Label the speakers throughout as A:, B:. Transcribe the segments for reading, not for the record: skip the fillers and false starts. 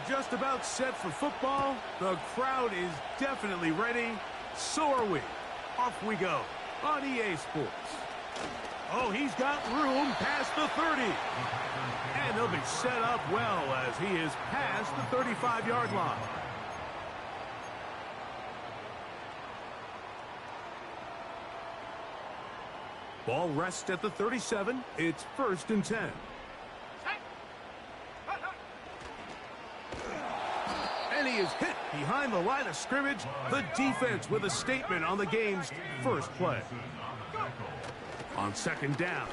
A: Just about set for football. The crowd is definitely ready. So are we. Off we go on EA Sports. Oh, he's got room past the 30. And he'll be set up well as he is past the 35-yard line. Ball rests at the 37. It's 1st and 10. And he is hit behind the line of scrimmage. The defense with a statement on the game's first play. On 2nd down,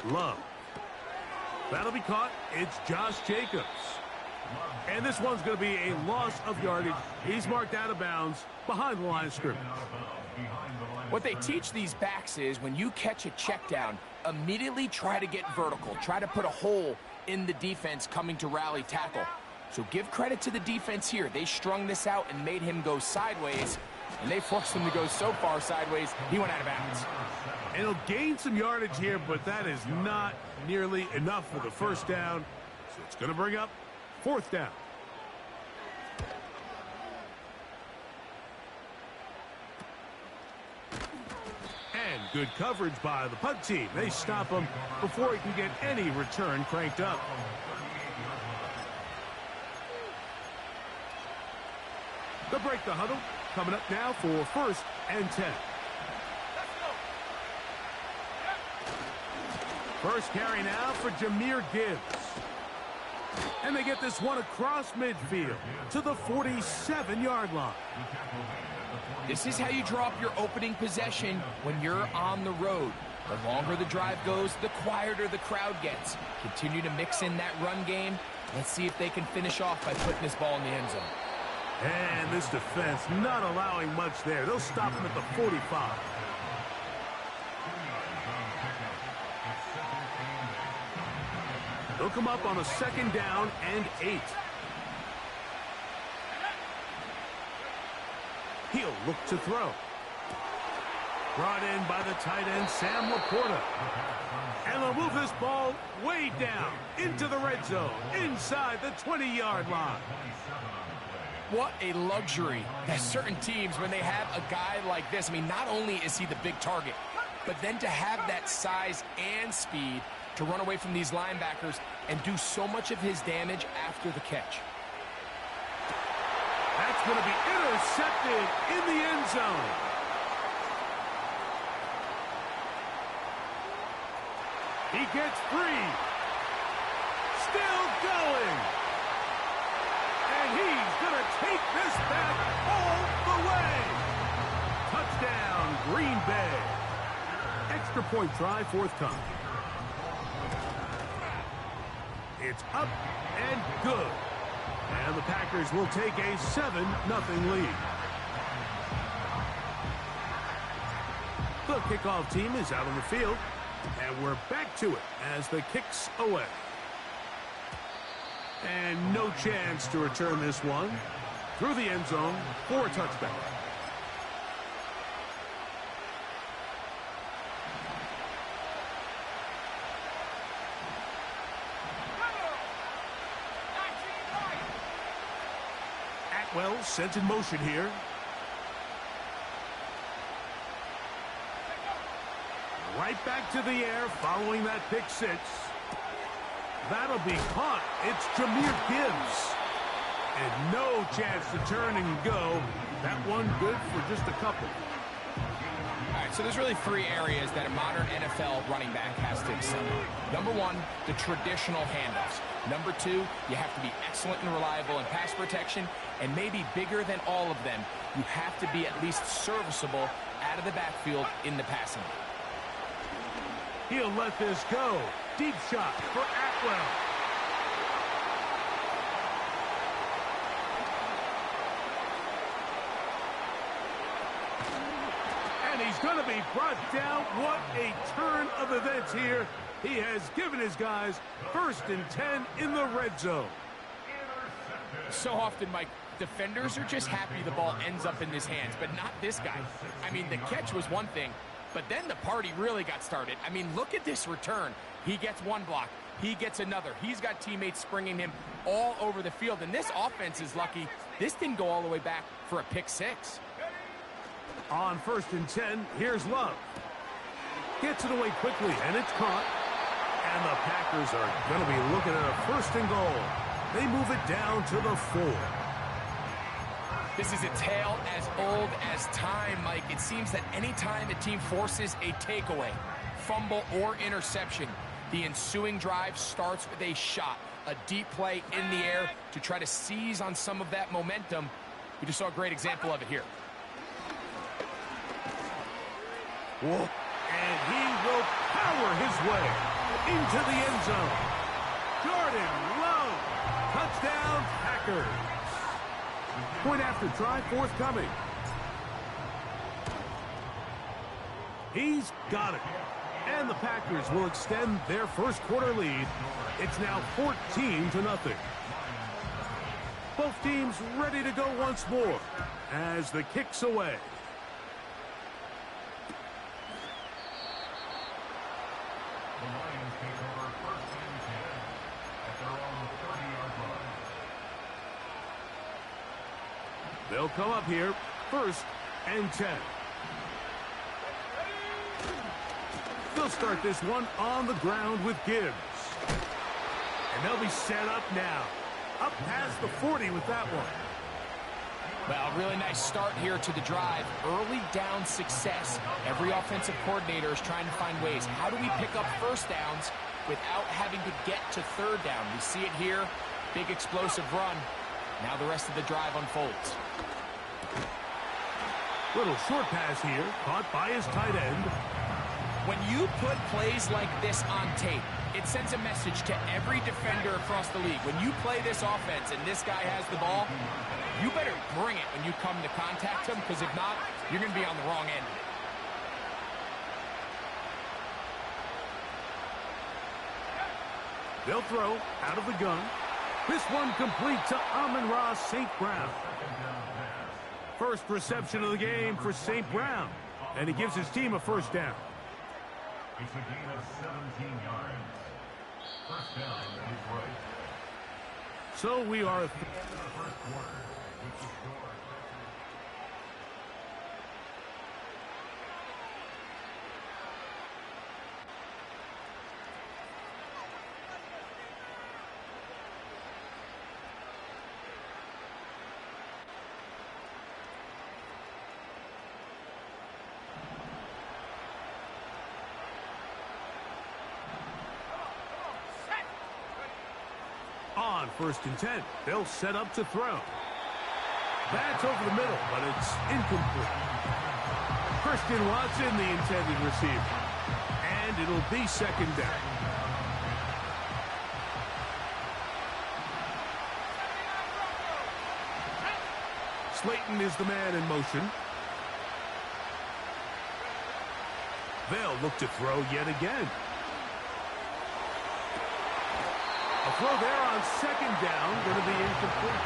A: Love. That'll be caught. It's Josh Jacobs. And this one's going to be a loss of yardage. He's marked out of bounds behind the line of scrimmage.
B: What they teach these backs is when you catch a check down, immediately try to get vertical. Try to put a hole in the defense coming to rally tackle. So give credit to the defense here. They strung this out and made him go sideways, and they forced him to go so far sideways, he went out of bounds.
A: And he'll gain some yardage here, but that is not nearly enough for the 1st down. So it's going to bring up 4th down. And good coverage by the punt team. They stop him before he can get any return cranked up. They'll break the huddle. Coming up now for 1st and 10. First carry now for Jahmyr Gibbs. And they get this one across midfield to the 47-yard line.
B: This is how you draw up your opening possession when you're on the road. The longer the drive goes, the quieter the crowd gets. Continue to mix in that run game. Let's see if they can finish off by putting this ball in the end zone.
A: And this defense not allowing much there. They'll stop him at the 45. They'll come up on a 2nd down and 8. He'll look to throw. Brought in by the tight end, Sam Laporta. And they'll move this ball way down into the red zone, inside the 20-yard line.
B: What a luxury that certain teams, when they have a guy like this, I mean, not only is he the big target, but then to have that size and speed to run away from these linebackers and do so much of his damage after the catch.
A: That's going to be intercepted in the end zone. He gets free. Still going. And he's going to take this back all the way. Touchdown, Green Bay. Extra point try forthcoming. It's up and good. And the Packers will take a 7-0 lead. The kickoff team is out on the field. And we're back to it as the kick's away. And no chance to return this one through the end zone for a touchback. Atwell sent in motion here. Right back to the air following that pick six. That'll be caught. It's Jahmyr Gibbs. And no chance to turn and go. That one good for just a couple.
B: All right, so there's really three areas that a modern NFL running back has to excel in. Number one, the traditional handoffs. Number two, you have to be excellent and reliable in pass protection. And maybe bigger than all of them, you have to be at least serviceable out of the backfield in the passing game.
A: He'll let this go. Deep shot for Atwell. And he's going to be brought down. What a turn of events here. He has given his guys 1st and 10 in the red zone.
B: So often, Mike, defenders are just happy the ball ends up in his hands, but not this guy. I mean, the catch was one thing, But then the party really got started. I mean, look at this return. He gets one block. He gets another. He's got teammates springing him all over the field. And this offense is lucky. This didn't go all the way back for a pick six.
A: On 1st and 10, here's Love. Gets it away quickly, and it's caught. And the Packers are going to be looking at a 1st and goal. They move it down to the 4.
B: This is a tale as old as time, Mike. It seems that any time a team forces a takeaway, fumble, or interception, the ensuing drive starts with a shot, a deep play in the air to try to seize on some of that momentum. We just saw a great example of it here.
A: Whoa. And he will power his way into the end zone. Jordan Love. Touchdown, Packers. Point after try forthcoming. He's got it. And the Packers will extend their first quarter lead. It's now 14-0. Both teams ready to go once more as the kick's away. They'll come up here, 1st and 10. They'll start this one on the ground with Gibbs. And they'll be set up now. Up past the 40 with that one.
B: Well, really nice start here to the drive. Early down success. Every offensive coordinator is trying to find ways. How do we pick up 1st downs without having to get to 3rd down? We see it here. Big explosive run. Now the rest of the drive unfolds.
A: Little short pass here, caught by his tight end.
B: When you put plays like this on tape, it sends a message to every defender across the league. When you play this offense and this guy has the ball, you better bring it when you come to contact him, because if not, you're going to be on the wrong end of it.
A: They'll throw out of the gun. This one complete to Amon-Ra St. Brown. First reception of the game for St. Brown. And he gives his team a 1st down.
C: It's a gain of 17 yards. 1st down, Detroit.
A: So we are... On 1st and 10, they'll set up to throw. That's over the middle, but it's incomplete. Christian Watson, the intended receiver. And it'll be 2nd down. Slayton is the man in motion. They'll look to throw yet again. A throw there on 2nd down, going to be incomplete.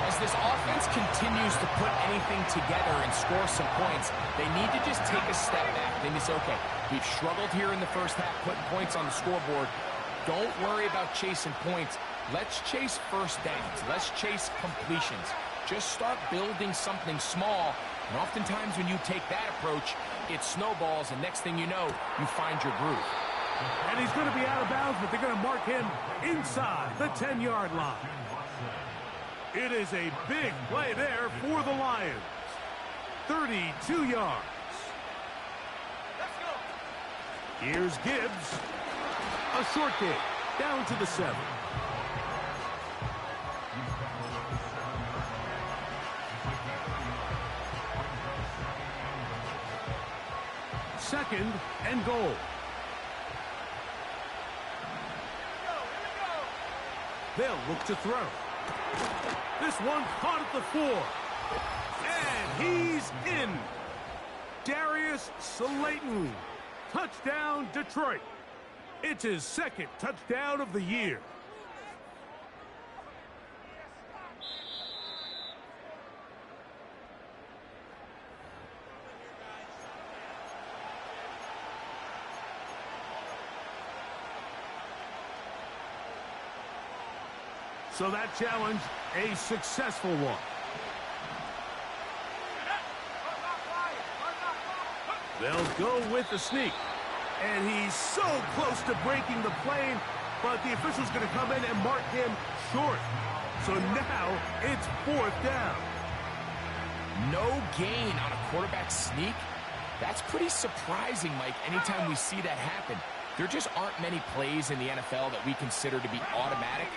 B: As this offense continues to put anything together and score some points, they need to just take a step back. They need to say, okay, we've struggled here in the 1st half, putting points on the scoreboard. Don't worry about chasing points. Let's chase 1st downs. Let's chase completions. Just start building something small. And oftentimes when you take that approach, it snowballs, and next thing you know, you find your groove.
A: And he's going to be out of bounds, but they're going to mark him inside the 10-yard line. It is a big play there for the Lions. 32 yards. Let's go. Here's Gibbs. A short kick down to the 7. Second and goal. They'll look to throw. This one caught at the 4. And he's in. Darius Slayton. Touchdown, Detroit. It's his 2nd touchdown of the year. So that challenge, a successful one. They'll go with the sneak. And he's so close to breaking the plane, but the official's going to come in and mark him short. So now it's 4th down.
B: No gain on a quarterback sneak? That's pretty surprising, Mike, anytime we see that happen. There just aren't many plays in the NFL that we consider to be automatic.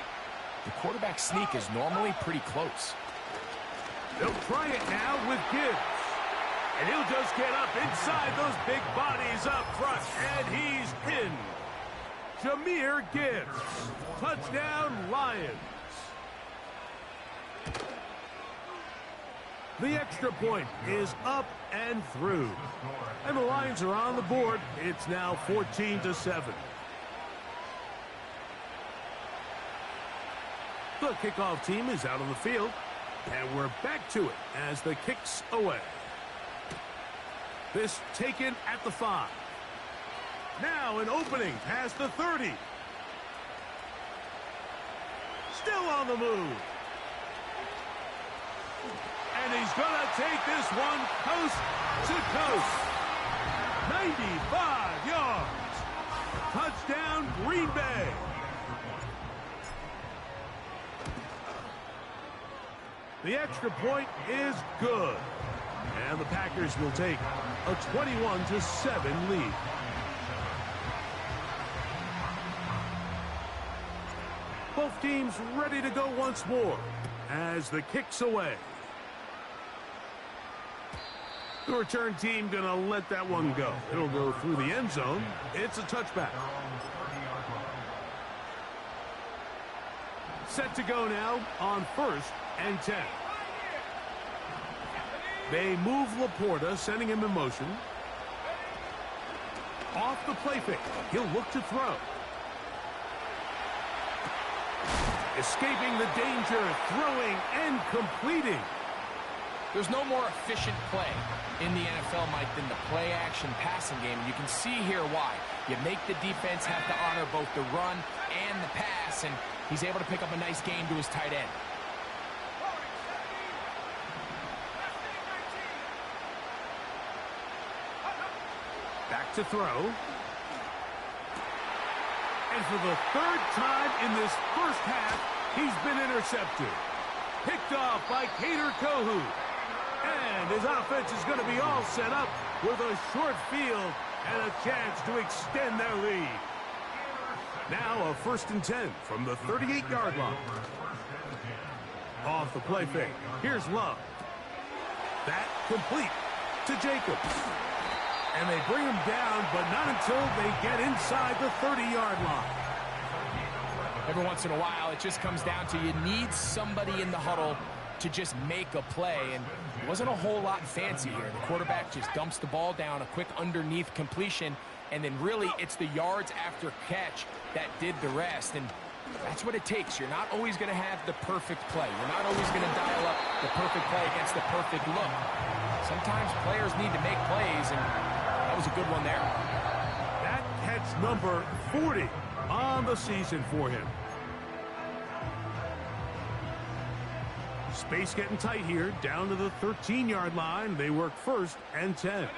B: The quarterback sneak is normally pretty close.
A: They'll try it now with Gibbs. And he'll just get up inside those big bodies up front. And he's in. Jahmyr Gibbs. Touchdown, Lions. The extra point is up and through. And the Lions are on the board. It's now 14-7. The kickoff team is out on the field. And we're back to it as the kick's away. This taken at the 5. Now an opening past the 30. Still on the move. And he's going to take this one coast to coast. 95 yards. Touchdown, Green Bay. The extra point is good. And the Packers will take a 21-7 lead. Both teams ready to go once more as the kick's away. The return team going to let that one go. It'll go through the end zone. It's a touchback. Set to go now on 1st and 10. They move Laporta, sending him in motion. Off the play fake. He'll look to throw. Escaping the danger, throwing and completing.
B: There's no more efficient play in the NFL, Mike, than the play-action passing game. You can see here why. You make the defense have to honor both the run and the pass, and he's able to pick up a nice gain to his tight end.
A: Back to throw. And for the 3rd time in this first half, he's been intercepted. Picked off by Kader Kohou. And his offense is going to be all set up with a short field and a chance to extend their lead. Now a 1st and 10 from the 38-yard line. Off the play fake. Here's Love. That complete to Jacobs. And they bring him down, but not until they get inside the 30-yard line.
B: Every once in a while, it just comes down to you need somebody in the huddle to just make a play, and it wasn't a whole lot fancy here. The quarterback just dumps the ball down, a quick underneath completion, and then really it's the yards after catch that did the rest, and that's what it takes. You're not always going to have the perfect play. You're not always going to dial up the perfect play against the perfect look. Sometimes players need to make plays, and that was a good one there.
A: That catch number 40 on the season for him. Space getting tight here, down to the 13-yard line. They work 1st and 10.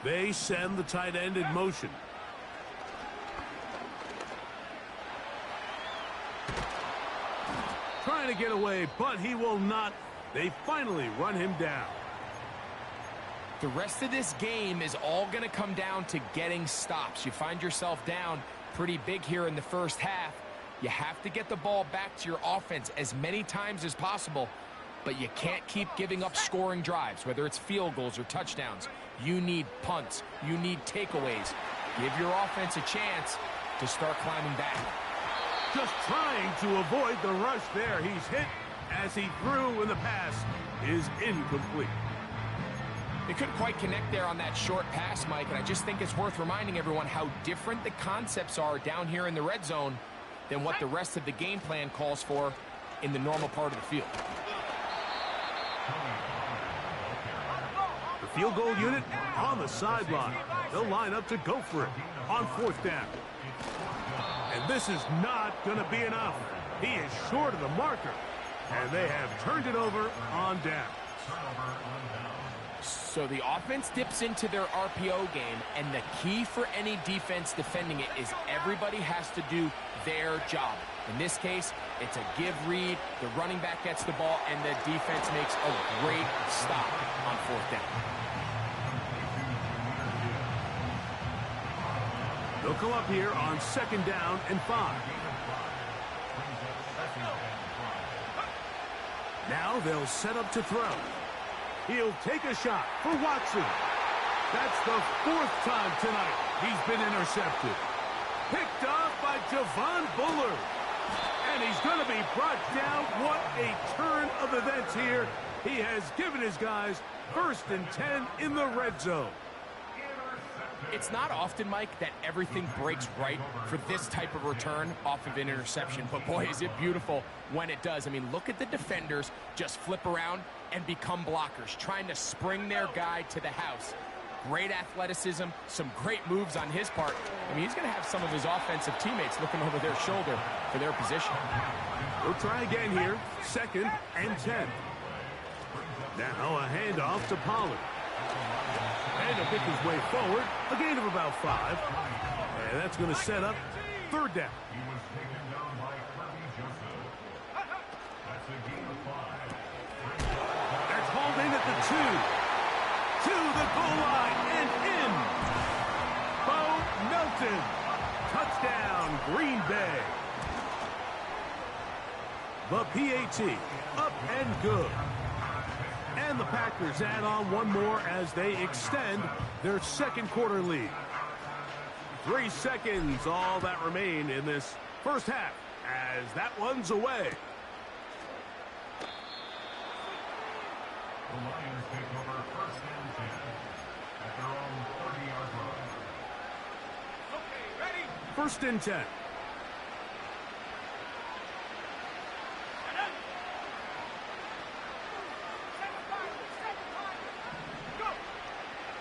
A: They send the tight end in motion. Trying to get away, but he will not. They finally run him down.
B: The rest of this game is all going to come down to getting stops. You find yourself down pretty big here in the first half. You have to get the ball back to your offense as many times as possible, but you can't keep giving up scoring drives, whether it's field goals or touchdowns. You need punts. You need takeaways. Give your offense a chance to start climbing back.
A: Just trying to avoid the rush there. He's hit as he threw, and the pass is incomplete.
B: They couldn't quite connect there on that short pass, Mike, and I just think it's worth reminding everyone how different the concepts are down here in the red zone than what the rest of the game plan calls for in the normal part of the field.
A: The field goal unit on the sideline. They'll line up to go for it on 4th down. And this is not going to be enough. He is short of the marker, and they have turned it over on down.
B: So the offense dips into their RPO game, and the key for any defense defending it is everybody has to do their job. In this case, it's a give read, the running back gets the ball, and the defense makes a great stop on 4th down.
A: They'll come up here on 2nd down and 5. Now they'll set up to throw. He'll take a shot for Watson. That's the 4th time tonight he's been intercepted. Picked off by Javon Bullard. And he's going to be brought down. What a turn of events here. He has given his guys 1st and 10 in the red zone.
B: It's not often, Mike, that everything breaks right for this type of return off of an interception. But, boy, is it beautiful when it does. I mean, look at the defenders just flip around and become blockers, trying to spring their guy to the house. Great athleticism, some great moves on his part. I mean, he's going to have some of his offensive teammates looking over their shoulder for their position.
A: We'll try again here. 2nd and 10. Now a handoff to Pollard. And he'll pick his way forward. A gain of about 5. And that's going to set up 3rd down.
C: He was taken down by Kirby Joseph. That's a gain of 5.
A: That's hauled in at the 2. To the goal line and in. Bo Melton. Touchdown, Green Bay. The PAT up and good. And the Packers add on one more as they extend their 2nd quarter lead. 3 seconds, all that remain in this 1st half as that one's away.
C: The Lions take over 1st and 10 at their own 30-yard line.
A: Okay, ready? 1st and 10.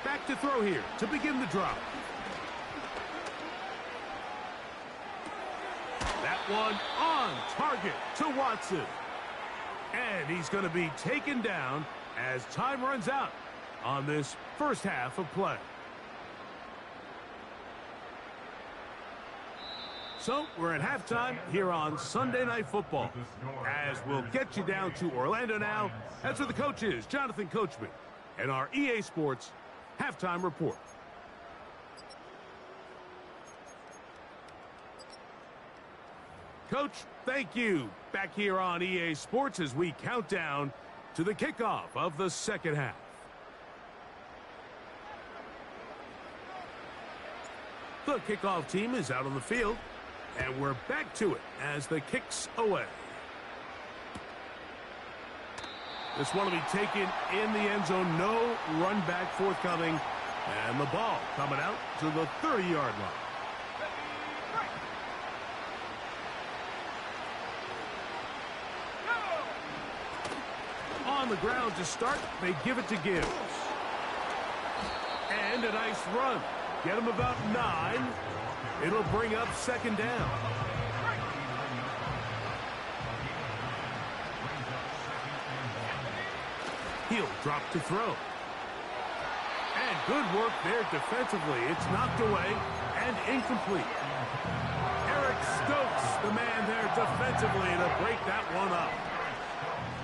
A: Back to throw here to begin the drop. That one on target to Watson. And he's going to be taken down as time runs out on this 1st half of play. So we're at halftime here on Sunday Night Football. As we'll get you down to Orlando now, that's where the coach is, Jonathan Coachman, and our EA Sports Halftime Report. Coach, thank you. Back here on EA Sports as we count down to the kickoff of the 2nd half. The kickoff team is out on the field, and we're back to it as the kick's away. This one will be taken in the end zone. No run back forthcoming. And the ball coming out to the 30-yard line. On the ground to start, they give it to Gibbs. And a nice run. Get him about 9. It'll bring up 2nd down. He'll drop to throw. And good work there defensively. It's knocked away and incomplete. Eric Stokes, the man there defensively to break that one up.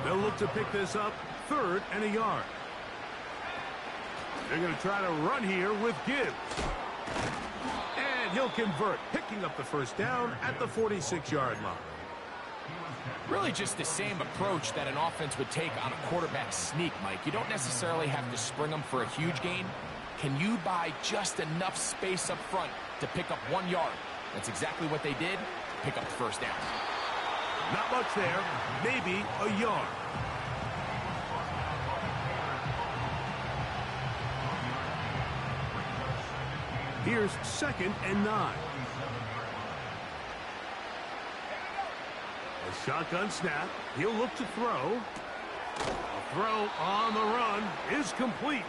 A: They'll look to pick this up 3rd and a yard. They're going to try to run here with Gibbs. And he'll convert, picking up the 1st down at the 46-yard line.
B: Really just the same approach that an offense would take on a quarterback sneak, Mike. You don't necessarily have to spring them for a huge gain. Can you buy just enough space up front to pick up 1 yard? That's exactly what they did. Pick up the 1st down.
A: Not much there. Maybe a yard. Here's 2nd and 9. A shotgun snap. He'll look to throw. A throw on the run is complete.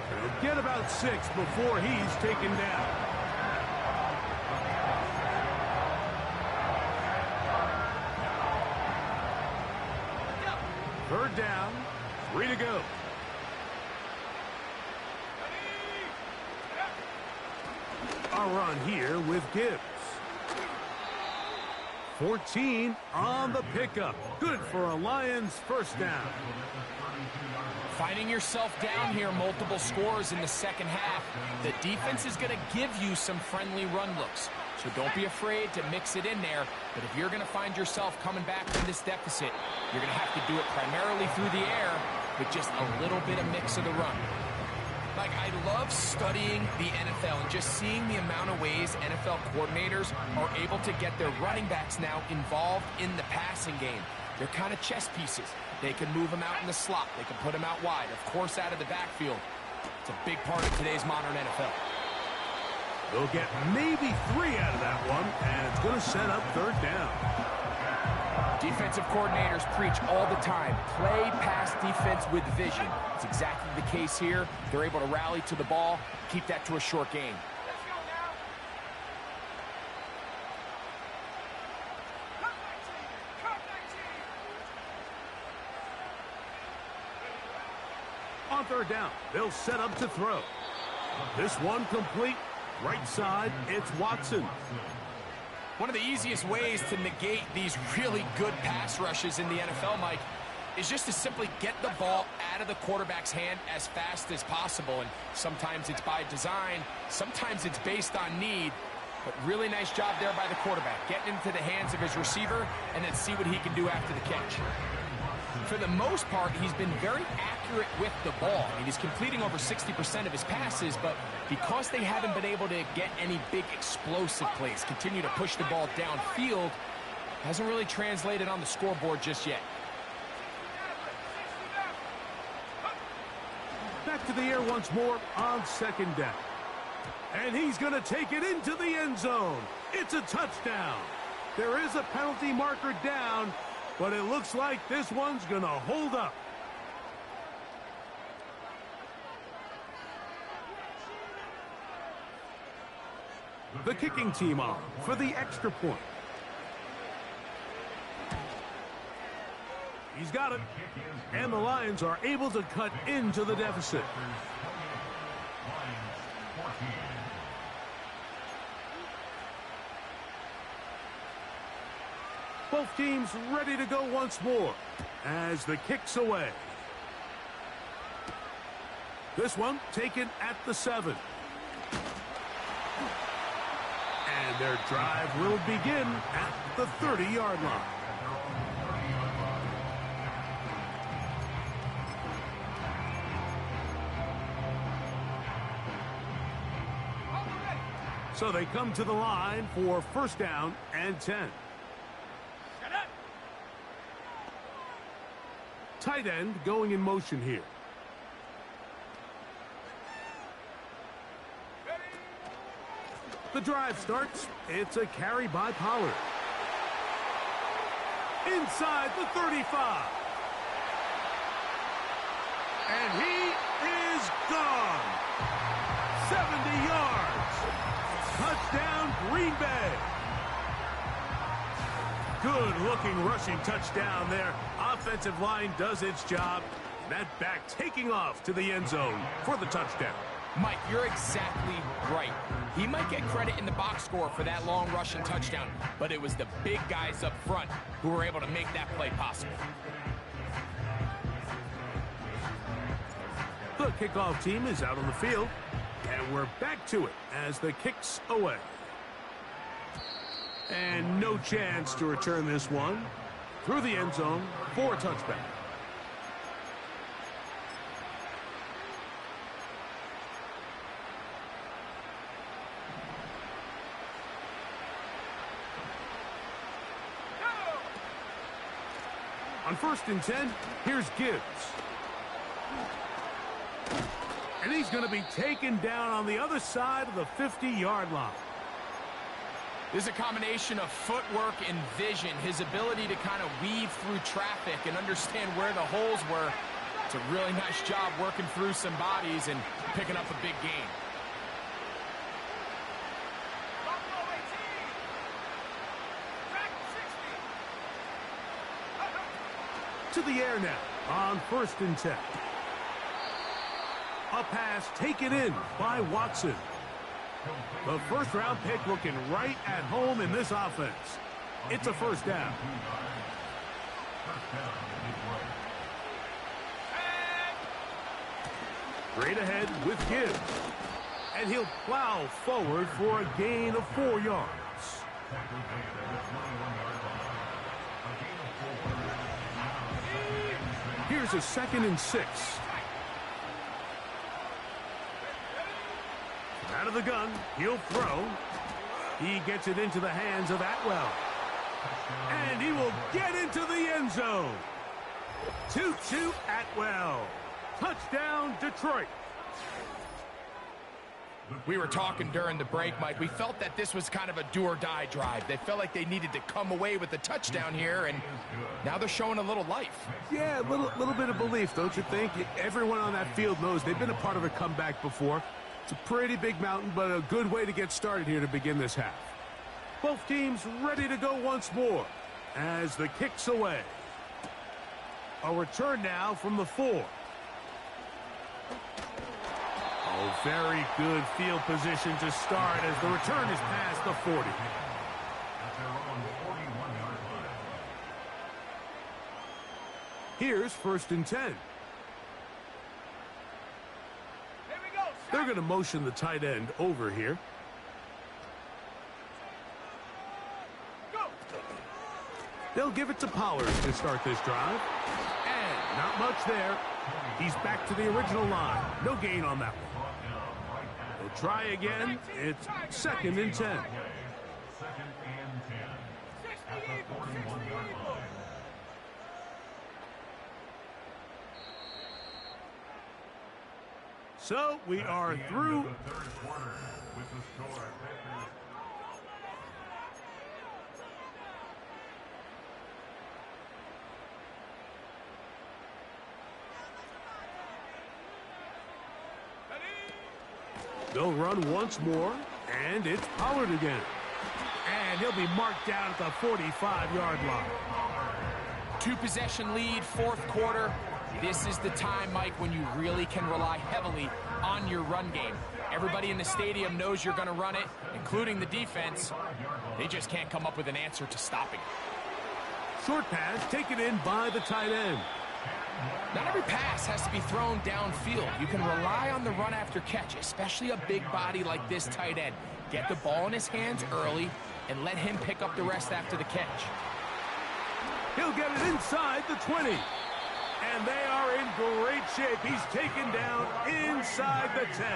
A: He'll get about 6 before he's taken down. Third down, 3 to go. A run here with Gibbs. 14 on the pickup. Good for a Lions first down.
B: Finding yourself down here, multiple scores in the second half. The defense is going to give you some friendly run looks. So don't be afraid to mix it in there. But if you're going to find yourself coming back from this deficit, you're going to have to do it primarily through the air with just a little bit of mix of the run. Like, I love studying the NFL and just seeing the amount of ways NFL coordinators are able to get their running backs now involved in the passing game. They're kind of chess pieces. They can move them out in the slot. They can put them out wide, of course, out of the backfield. It's a big part of today's modern NFL.
A: They'll get maybe 3 out of that one, and it's going to set up third down.
B: Defensive coordinators preach all the time, play pass defense with vision. It's exactly the case here. They're able to rally to the ball, keep that to a short game.
A: On third down, they'll set up to throw. This one complete. Right side, it's Watson.
B: One of the easiest ways to negate these really good pass rushes in the NFL, Mike, is just to simply get the ball out of the quarterback's hand as fast as possible. And sometimes it's by design, sometimes it's based on need. But really nice job there by the quarterback, getting into the hands of his receiver and then see what he can do after the catch. For the most part, he's been very accurate with the ball. I mean, he's completing over 60% of his passes, but because they haven't been able to get any big explosive plays, continue to push the ball downfield, hasn't really translated on the scoreboard just yet.
A: Back to the air once more on second down. And he's going to take it into the end zone. It's a touchdown. There is a penalty marker down, but it looks like this one's going to hold up. The kicking team on for the extra point. He's got it. And the Lions are able to cut into the deficit. Both teams ready to go once more as the kick's away. This one taken at the 7. And their drive will begin at the 30-yard line. So they come to the line for first down and 10. Tight end going in motion here. The drive starts. It's a carry by Pollard. Inside the 35. And he is gone. 70 yards. Touchdown, Green Bay. Good-looking rushing touchdown there. Offensive line does its job. That back taking off to the end zone for the touchdown.
B: Mike, you're exactly right. He might get credit in the box score for that long rushing touchdown, but it was the big guys up front who were able to make that play possible.
A: The kickoff team is out on the field, and we're back to it as the kick's away. And no chance to return this one through the end zone for a touchback. On first and 10, here's Gibbs. And he's going to be taken down on the other side of the 50-yard line.
B: This is a combination of footwork and vision, his ability to kind of weave through traffic and understand where the holes were. It's a really nice job working through some bodies and picking up a big gain.
A: To the air now on 1st and 10. A pass taken in by Watson. The first-round pick looking right at home in this offense. It's a first down. Straight ahead with Gibbs. And he'll plow forward for a gain of 4 yards. Here's a 2nd and 6. Out of the gun, he'll throw. He gets it into the hands of Atwell. And he will get into the end zone. Toot-toot Atwell. Touchdown, Detroit.
B: We were talking during the break, Mike. We felt that this was kind of a do-or-die drive. They felt like they needed to come away with the touchdown here, and now they're showing a little life.
A: Yeah, a little bit of belief, don't you think? Everyone on that field knows they've been a part of a comeback before. It's a pretty big mountain, but a good way to get started here to begin this half. Both teams ready to go once more as the kick's away. A return now from the 4. Oh, very good field position to start as the return is past the 40. Here's 1st and 10. They're going to motion the tight end over here. They'll give it to Pollard to start this drive. And not much there. He's back to the original line. No gain on that one. They'll try again. It's 2nd and 10.
C: 2nd and 10. At the 41-yard line.
A: So we are through.
C: The third quarter with the score.
A: They'll run once more, and it's Pollard again. And he'll be marked down at the 45-yard line.
B: 2-possession lead, 4th quarter. This is the time, Mike, when you really can rely heavily on your run game. Everybody in the stadium knows you're going to run it, including the defense. They just can't come up with an answer to stopping it.
A: Short pass taken in by the tight end.
B: Not every pass has to be thrown downfield. You can rely on the run after catch, especially a big body like this tight end. Get the ball in his hands early and let him pick up the rest after the catch.
A: He'll get it inside the 20. And they are in great shape. He's taken down inside the 10.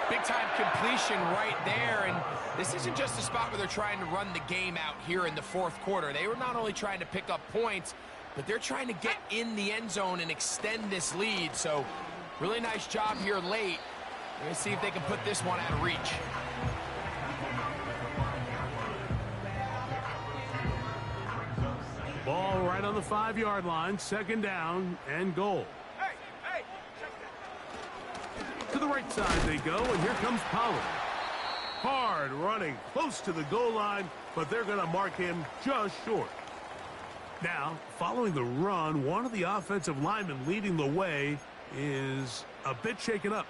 B: Big-time completion right there, and this isn't just a spot where they're trying to run the game out here in the 4th quarter. They were not only trying to pick up points, but they're trying to get in the end zone and extend this lead. So really nice job here late. We're going to see if they can put this one out of reach.
A: Ball right on the 5-yard line, 2nd down and goal. To the right side they go, and here comes Pollard. Hard running, close to the goal line, but they're going to mark him just short. Now, following the run, one of the offensive linemen leading the way is a bit shaken up.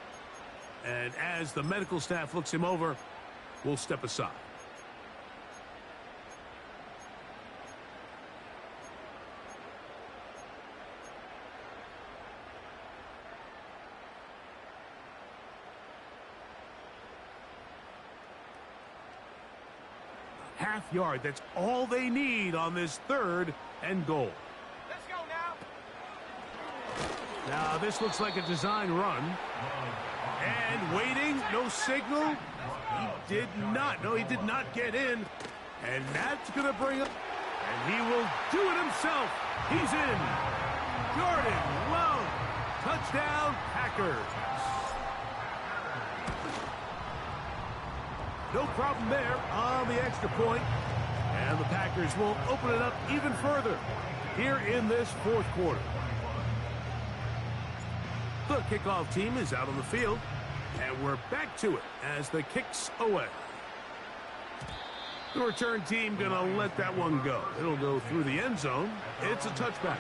A: And as the medical staff looks him over, we'll step aside. Half yard, that's all they need on this 3rd and goal.
B: Let's go now.
A: Now this looks like a design run. And waiting, no signal. He did not. No, he did not get in. And that's going to bring up. And he will do it himself. He's in. Jordan Love. Touchdown, Packers. No problem there on the extra point. And the Packers will open it up even further here in this 4th quarter. The kickoff team is out on the field, and we're back to it as the kick's away. The return team going to let that one go. It'll go through the end zone. It's a touchback.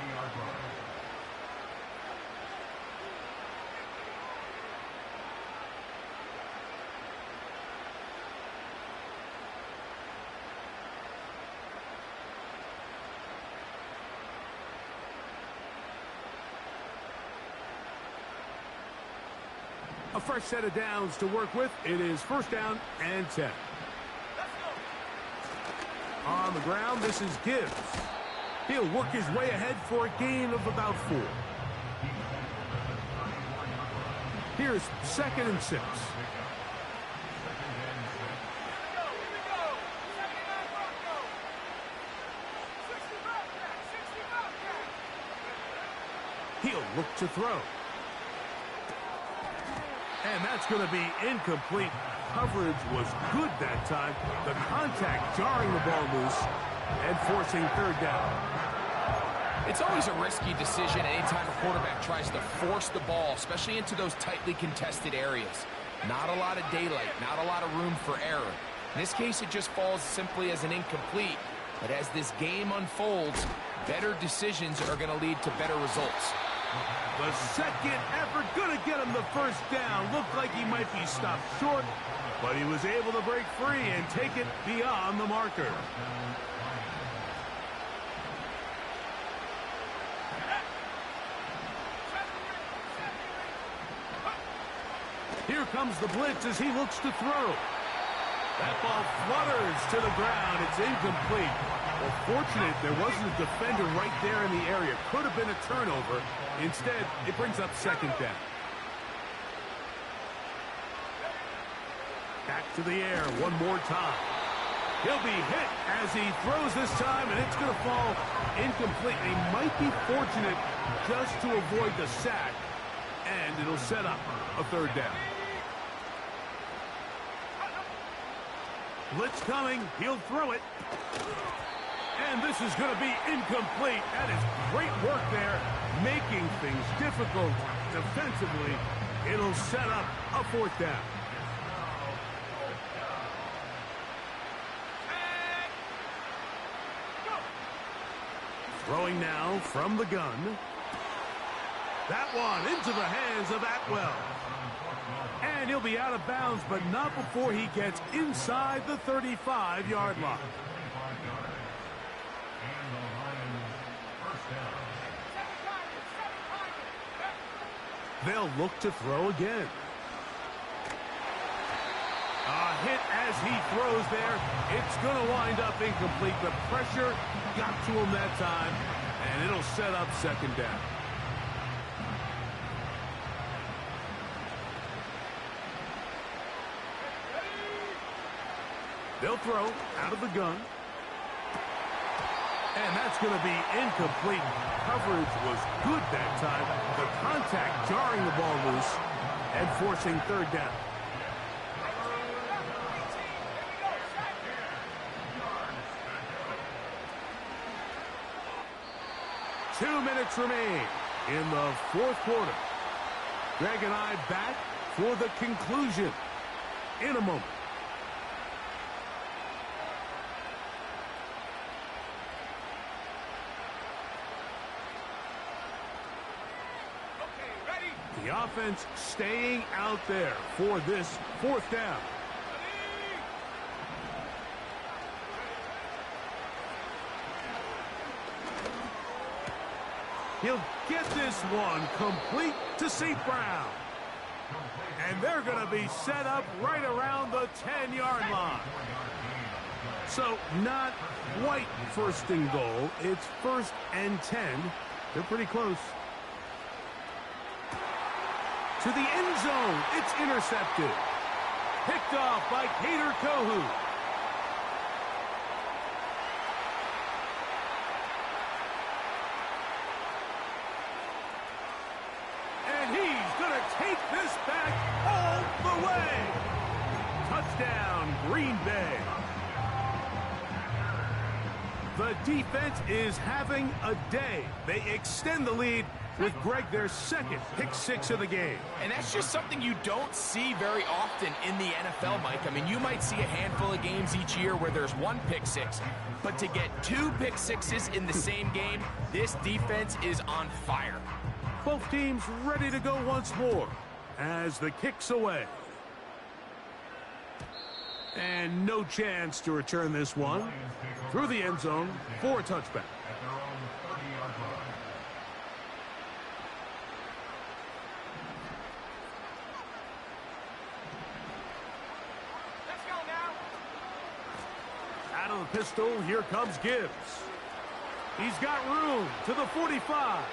A: A fresh set of downs to work with. It is first down and 10. On the ground, this is Gibbs. He'll work his way ahead for a gain of about 4. Here's 2nd and 6. He'll look to throw. And that's going to be incomplete. Coverage was good that time. The contact jarring the ball loose and forcing 3rd down.
B: It's always a risky decision anytime a quarterback tries to force the ball, especially into those tightly contested areas. Not a lot of daylight, not a lot of room for error. In this case, it just falls simply as an incomplete. But as this game unfolds, better decisions are going to lead to better results.
A: The second effort going to get him the first down. Looked like he might be stopped short, but he was able to break free and take it beyond the marker. Here comes the blitz as he looks to throw. That ball flutters to the ground. It's incomplete. Well, fortunate there wasn't a defender right there in the area. Could have been a turnover. Instead, it brings up 2nd down. Back to the air one more time. He'll be hit as he throws this time, and it's going to fall incomplete. He might be fortunate just to avoid the sack, and it'll set up a 3rd down. Blitz coming. He'll throw it. And this is going to be incomplete. That is great work there, making things difficult defensively. It'll set up a 4th down. Throwing now from the gun. That one into the hands of Atwell. And he'll be out of bounds, but not before he gets inside the 35-yard line. They'll look to throw again. A hit as he throws there. It's going to wind up incomplete. The pressure got to him that time, and it'll set up 2nd down. They'll throw out of the gun. And that's going to be incomplete. Coverage was good that time. The contact jarring the ball loose and forcing 3rd down. Two minutes remain in the 4th quarter. Greg and I back for the conclusion in a moment. The offense staying out there for this 4th down. He'll get this one complete to St. Brown. And they're going to be set up right around the 10-yard line. So not quite 1st and goal. It's 1st and 10. They're pretty close. To the end zone, it's intercepted. Picked off by Kader Kohou. And he's going to take this back all the way. Touchdown, Green Bay. The defense is having a day. They extend the lead with Greg their 2nd pick 6 of the game.
B: And that's just something you don't see very often in the NFL, Mike. I mean, you might see a handful of games each year where there's 1 pick 6, but to get 2 pick 6s in the same game, this defense is on fire.
A: Both teams ready to go once more as the kick's away. And no chance to return this one through the end zone for a touchback. Out of the pistol, here comes Gibbs. He's got room to the 45.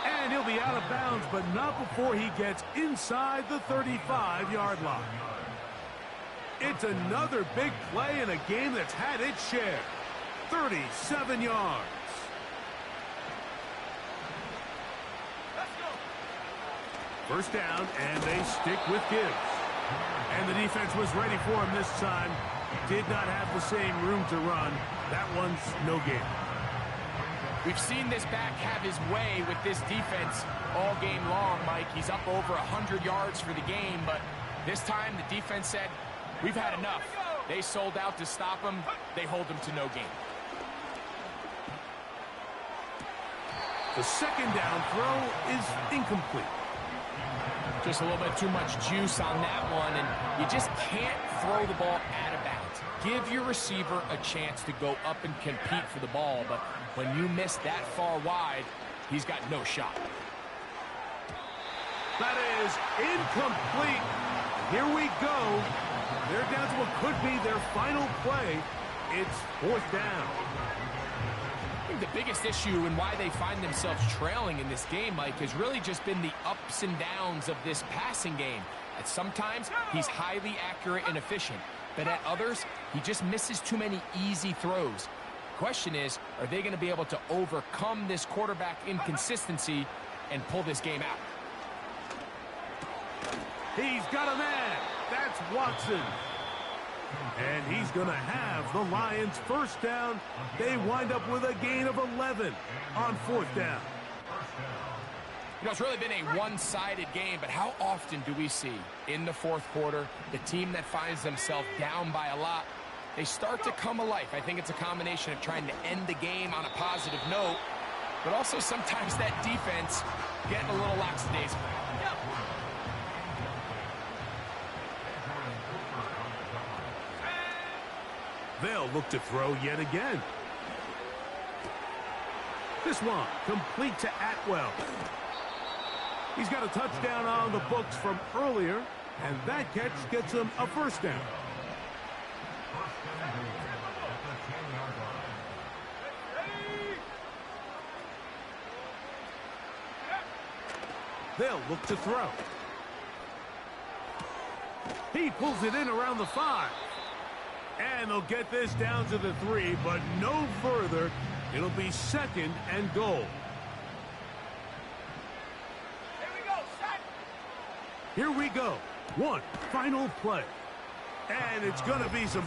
A: And he'll be out of bounds, but not before he gets inside the 35-yard line. It's another big play in a game that's had its share. 37 yards. First down, and they stick with Gibbs. And the defense was ready for him this time. Did not have the same room to run. That one's no gain.
B: We've seen this back have his way with this defense all game long, Mike. He's up over 100 yards for the game, but this time the defense said, we've had enough. They sold out to stop him. They hold him to no gain.
A: The second down throw is incomplete.
B: Just a little bit too much juice on that one, and you just can't throw the ball out of bounds. Give your receiver a chance to go up and compete for the ball, but when you miss that far wide, he's got no shot.
A: That is incomplete. Here we go. They're down to what could be their final play. It's fourth down.
B: I think the biggest issue and why they find themselves trailing in this game, Mike, has really just been the ups and downs of this passing game. At sometimes, he's highly accurate and efficient, but at others, he just misses too many easy throws. Question is, are they going to be able to overcome this quarterback inconsistency and pull this game out?
A: He's got a man. That's Watson. And he's going to have the Lions first down. They wind up with a gain of 11 on fourth down.
B: You know, it's really been a one-sided game, but how often do we see in the fourth quarter the team that finds themselves down by a lot, they start to come alive? I think it's a combination of trying to end the game on a positive note, but also sometimes that defense getting a little lackadaisical.
A: They'll look to throw yet again. This one complete to Atwell. He's got a touchdown on the books from earlier, and that catch gets him a first down. They'll look to throw. He pulls it in around the 5. And they'll get this down to the 3, but no further. It'll be second and goal. Here we go. One final play. And it's going to be some